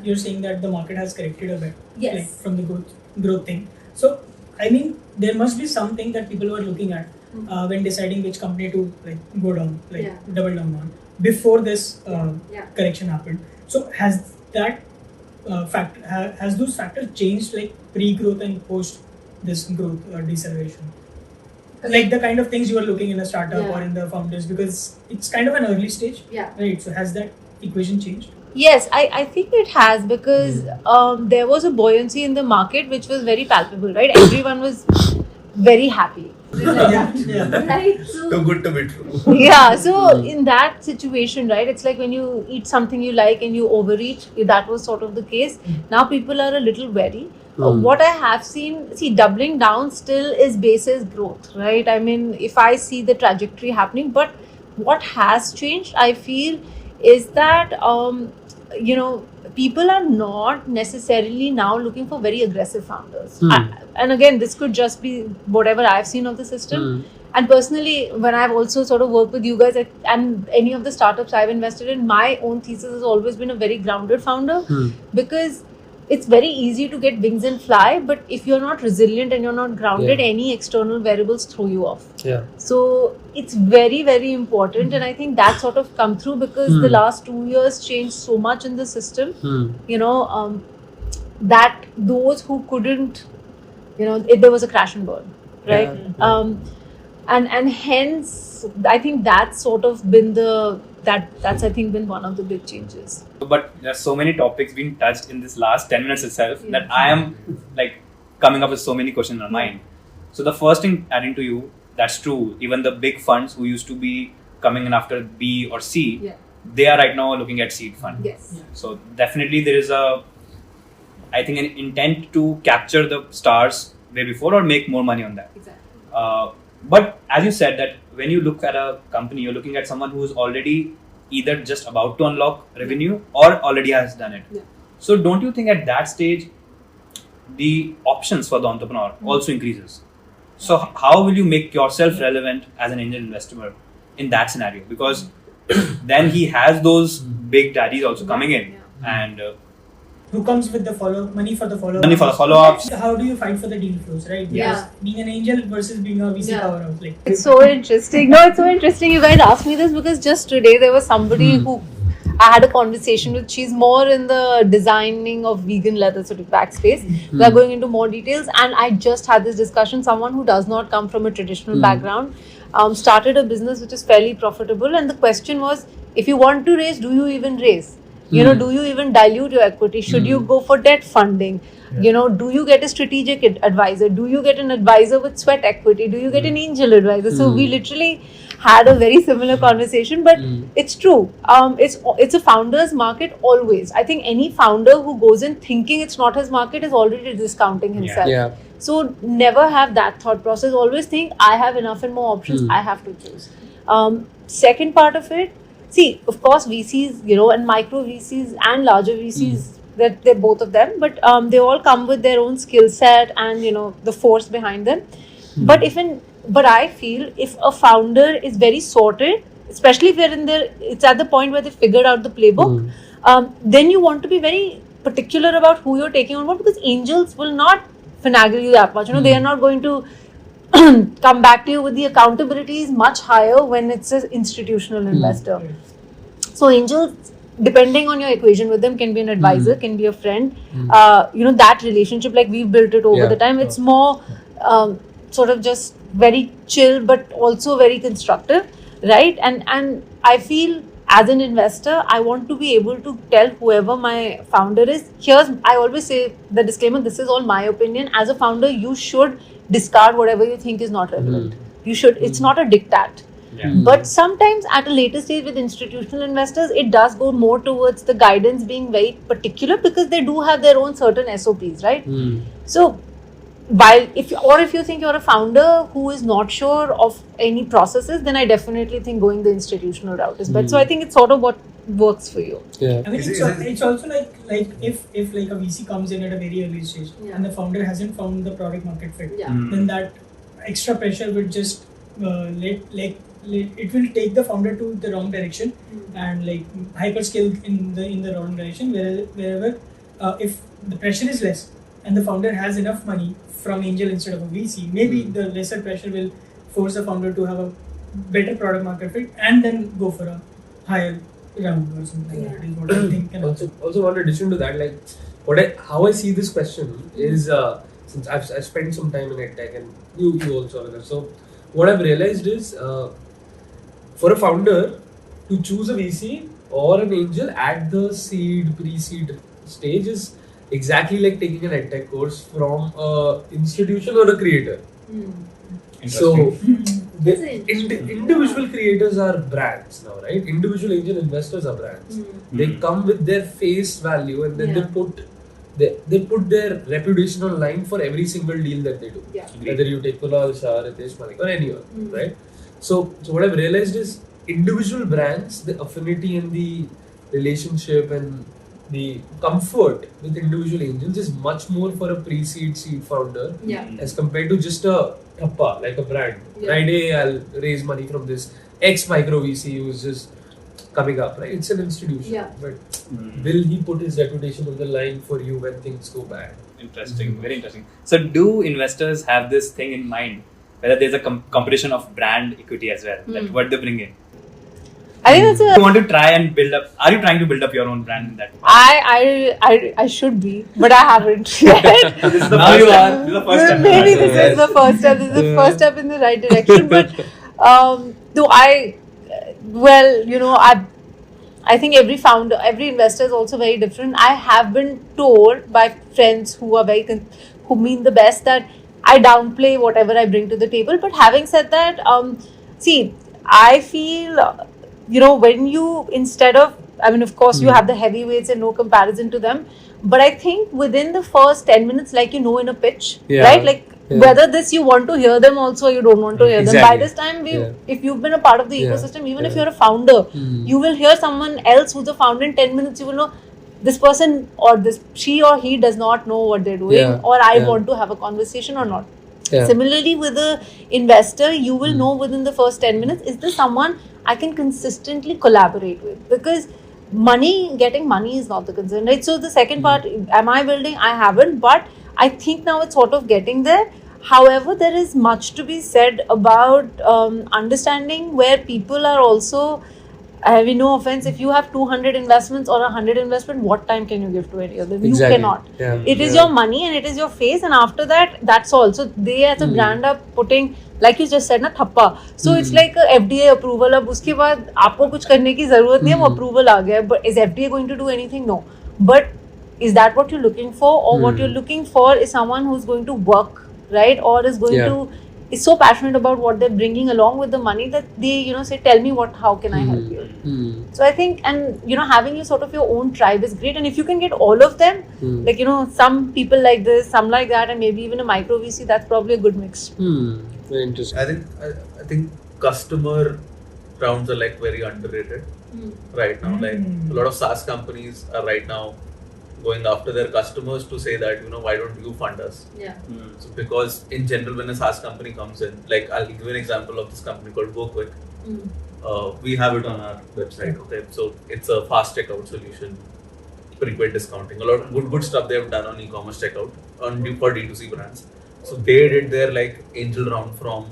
you're saying that the market has corrected a bit, Yes. like from the growth thing. So I mean, there must be something that people were looking at when deciding which company to like go down, like double down on before this correction happened. So has that has those factors changed like pre-growth and post this growth deceleration? Like the kind of things you are looking in a startup or in the founders, because it's kind of an early stage, right? So has that equation changed? Yes, I think it has, because there was a buoyancy in the market which was very palpable, right? Everyone was very happy. Right? Too good to be true. Yeah, so in that situation, right, it's like when you eat something you like and you overeat, that was sort of the case. Now people are a little wary. What I have seen, doubling down still is basis growth, right? I mean, if I see the trajectory happening, but what has changed, I feel, is that, people are not necessarily now looking for very aggressive founders. And again, this could just be whatever I've seen of the system. And personally, when I've also sort of worked with you guys and any of the startups I've invested in, my own thesis has always been a very grounded founder, because it's very easy to get wings and fly, but if you're not resilient and you're not grounded, any external variables throw you off. So it's very, very important, and I think that sort of come through because the last 2 years changed so much in the system, that those who couldn't, there was a crash and burn, right? And hence, I think that's sort of been that's I think been one of the big changes. But there's so many topics being touched in this last 10 minutes itself that I am like coming up with so many questions in my mind. So the first thing, adding to you, that's true. Even the big funds who used to be coming in after B or C, they are right now looking at seed fund. So definitely there is I think an intent to capture the stars way before or make more money on that. But as you said, that when you look at a company, you're looking at someone who's already either just about to unlock revenue or already has done it. So don't you think at that stage, the options for the entrepreneur also increases? So how will you make yourself relevant as an angel investor in that scenario? Because then he has those big daddies also coming in and who comes with the money for the follow-ups. Money for the follow-ups. How do you fight for the deal flows, right? Because being an angel versus being a VC powerhouse. Like, it's so interesting. It's so interesting you guys asked me this, because just today there was somebody who I had a conversation with. She's more in the designing of vegan leather sort of backspace. We are going into more details, and I just had this discussion. Someone who does not come from a traditional background started a business which is fairly profitable, and the question was, if you want to raise, do you even raise? Do you even dilute your equity? Should you go for debt funding? Do you get a strategic advisor? Do you get an advisor with sweat equity? Do you get an angel advisor? So we literally had a very similar conversation, but it's true. It's a founder's market always. I think any founder who goes in thinking it's not his market is already discounting himself. So never have that thought process. Always think, I have enough and more options. I have to choose. Second part of it, see, of course, VCs, and micro VCs and larger VCs, they're both of them, but they all come with their own skill set and, the force behind them. But I feel if a founder is very sorted, especially if it's at the point where they figured out the playbook, then you want to be very particular about who you're taking on board, because angels will not finagle you that much. They are not going to come back to you with the accountability is much higher when it's an institutional investor. So angels, depending on your equation with them, can be an advisor, can be a friend. That relationship, like we've built it over the time, it's more sort of just very chill, but also very constructive, right? And I feel as an investor, I want to be able to tell whoever my founder is, I always say the disclaimer, this is all my opinion. As a founder, you should discard whatever you think is not relevant. You should, it's not a diktat. But sometimes at a later stage with institutional investors, it does go more towards the guidance being very particular, because they do have their own certain SOPs, right? So if you think you're a founder who is not sure of any processes, then I definitely think going the institutional route is better. So I think it's sort of what works for you. I mean, it's also like if like a VC comes in at a very early stage and the founder hasn't found the product market fit, then that extra pressure would just it will take the founder to the wrong direction and like hyperscale in the wrong direction. Wherever if the pressure is less and the founder has enough money from angel instead of a VC, maybe the lesser pressure will force the founder to have a better product market fit and then go for a higher round or something. That is what I think. And also, one addition to that, like how I see this question is since I've spent some time in EdTech and you also are there. So what I've realized is for a founder to choose a VC or an angel at the pre-seed stage is exactly like taking an EdTech course from an institution or a creator. So individual creators are brands now, right? Individual angel investors are brands. They come with their face value and then they put their reputation on line for every single deal that they do. Whether you take Kunal Shah, Ritesh Malik or anyone, right? So what I've realized is individual brands, the affinity and the relationship and the comfort with individual angels is much more for a pre-seed seed founder as compared to just a thappa, like a brand. Right, hey, I'll raise money from this X micro VC who's just coming up, right? It's an institution. But will he put his reputation on the line for you when things go bad? Interesting, very interesting. So do investors have this thing in mind, whether there's a competition of brand equity as well, that what they bring in? I think that's you want to try and build up, are you trying to build up your own brand in that way? I should be, but I haven't yet. This is the first step. This is the first step. Maybe this is the first step. This is the first step in the right direction. But though I think every founder, every investor is also very different. I have been told by friends who are who mean the best that I downplay whatever I bring to the table. But having said that, I feel, when you, instead of, of course, you have the heavyweights and no comparison to them. But I think within the first 10 minutes, like in a pitch, right? Like whether you want to hear them also or you don't want to hear them. By this time, if you've been a part of the ecosystem, even if you're a founder, you will hear someone else who's a founder in 10 minutes, you will know this person or she or he does not know what they're doing or I want to have a conversation or not. Similarly, with the investor, you will know within the first 10 minutes, is this someone I can consistently collaborate with? Because getting money is not the concern, right? So the second part, am I building? I haven't, but I think now it's sort of getting there. However, there is much to be said about understanding where people are also, having no offense, if you have 200 investments or 100 investment, what time can you give to any of them? Exactly. You cannot. It is your money and it is your face, and after that, that's all. So they as a brand are putting, like you just said, thappa. So it's like a FDA approval. अब उसके बाद आपको कुछ करने की जरूरत नहीं है, वो approval आ गया. But is FDA going to do anything? No. But is that what you're looking for, or what you're looking for is someone who's going to work, right, or is going to is so passionate about what they're bringing along with the money that they, say, tell me how can I help you? So I think, and having your sort of your own tribe is great, and if you can get all of them, like some people like this, some like that, and maybe even a micro VC, that's probably a good mix. Very interesting. I think customer rounds are like very underrated right now. Like a lot of SaaS companies are right now going after their customers to say that, why don't you fund us? So because in general, when a SaaS company comes in, like I'll give you an example of this company called GoQuick. We have it on our website. Okay, so it's a fast checkout solution, frequent discounting, a lot of good stuff they have done on e-commerce checkout for D2C brands. So they did their like angel round from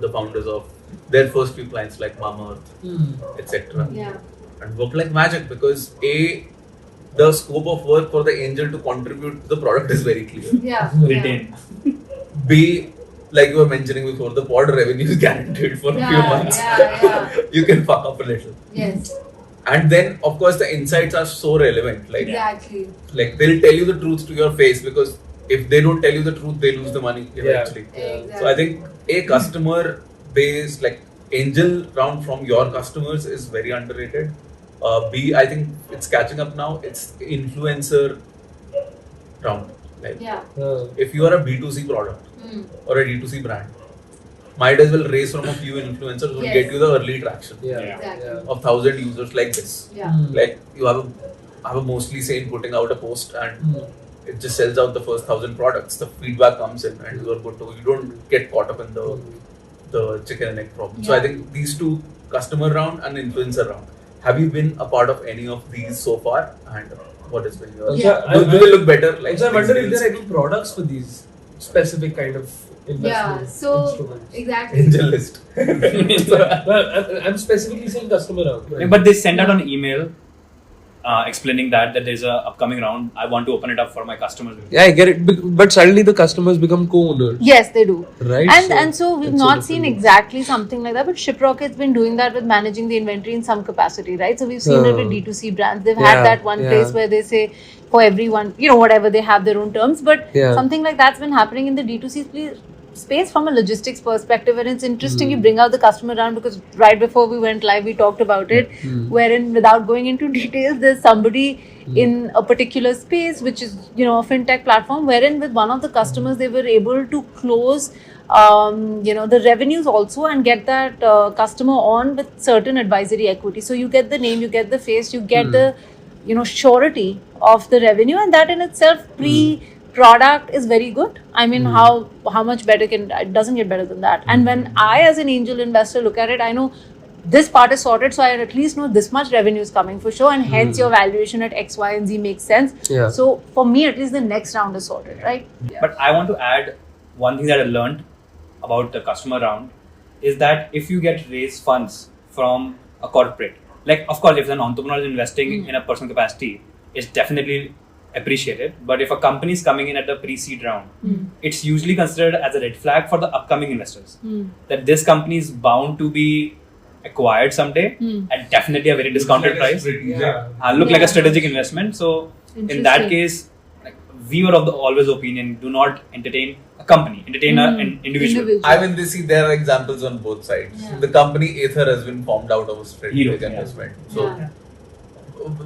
the founders of their first few clients like Mamaearth, etc. And worked like magic because the scope of work for the angel to contribute to the product is very clear. Retained. B, like you were mentioning before, the pod revenue is guaranteed for a few months. You can fuck up a little. Yes. And then, of course, the insights are so relevant. Like, exactly. Like they'll tell you the truth to your face, because if they don't tell you the truth, they lose the money eventually. Exactly. So I think a customer base, like angel round from your customers, is very underrated. B, I think it's catching up now. It's influencer round. Like, if you are a B2C product or a D2C brand, might as well raise from a few influencers who will get you the early traction of 1,000 users like this. Like you have a mostly sane putting out a post and it just sells out the first 1,000 products. The feedback comes in and you are good to go. You don't get caught up in the the chicken and egg problem. So I think these two, customer round and influencer round. Have you been a part of any of these so far? And what has been yours? Do they look better? Like, I wonder if there are any products for these specific kind of investment instruments. Exactly. Angel list. I'm specifically saying customer round. Right? Yeah, but they send out an email explaining that there's a upcoming round. I want to open it up for my customers. Yeah, I get it. But suddenly the customers become co-owners. Yes, they do. Right. And so we've not seen exactly something like that, but Shiprocket's been doing that with managing the inventory in some capacity, right? So we've seen it with D2C brands. They've had that one place where they say for everyone, whatever, they have their own terms. But something like that's been happening in the D2C space from a logistics perspective, and it's interesting you bring out the customer round, because right before we went live we talked about it, wherein without going into details, there's somebody in a particular space which is a fintech platform, wherein with one of the customers they were able to close the revenues also and get that customer on with certain advisory equity. So you get the name, you get the face, you get the surety of the revenue, and that in itself product is very good. I mean, how much better it doesn't get better than that. And when I as an angel investor look at it, I know this part is sorted, so I at least know this much revenue is coming for sure, and hence your valuation at X, Y, and Z makes sense. Yeah. So for me, at least the next round is sorted, right? Yeah. But I want to add one thing that I learned about the customer round is that if you get raised funds from a corporate, like of course if an entrepreneur is investing in a personal capacity, it's definitely appreciated. But if a company is coming in at the pre-seed round, it's usually considered as a red flag for the upcoming investors that this company is bound to be acquired someday at definitely a very discounted price. Look like a strategic investment. So in that case, we were of the always opinion, do not entertain a company, entertain an individual. I mean, there are examples on both sides. Yeah. The company Aether has been formed out of a strategic investment. So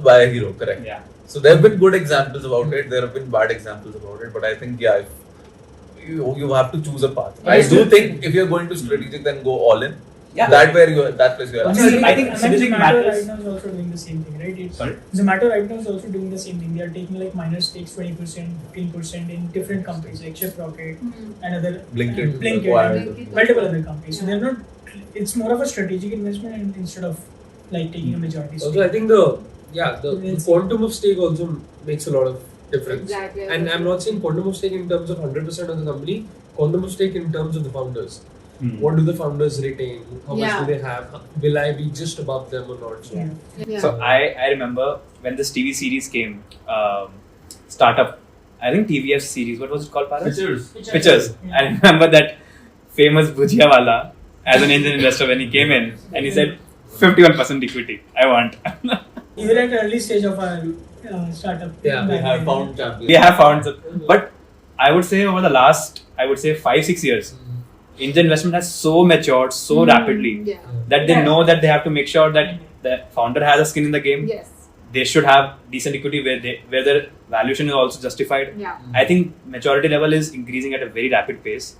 by a hero, correct. Yeah. So there have been good examples about it. There have been bad examples about it. But I think, if you have to choose a path. I do think if you're going to strategic, then go all in. Yeah. That place you are. I think strategic Zomato matters. right now is also doing the same thing, right? Sorry? Zomato right now is also doing the same thing. They are taking like minor stakes, 20%, 15% in different companies like Shiprocket and other Blinkit, multiple other companies. So they're not. It's more of a strategic investment instead of like taking a majority stake. Also, I think the quantum of stake also makes a lot of difference. Exactly. And I'm not saying quantum of stake in terms of 100% of the company, quantum of stake in terms of the founders. What do the founders retain? How much do they have? Will I be just above them or not? So I remember when this TV series came, startup, I think TVF series, what was it called, Paras? Pictures. Yeah. I remember that famous Bhujia wala as an angel investor when he came in and he said 51% equity, I want. Even at the early stage of our startup. We have found champions. We have found some, but I would say over the last, 5-6 years, angel investment has so matured so rapidly that they know that they have to make sure that the founder has a skin in the game. Yes. They should have decent equity where their valuation is also justified. Yeah. I think maturity level is increasing at a very rapid pace.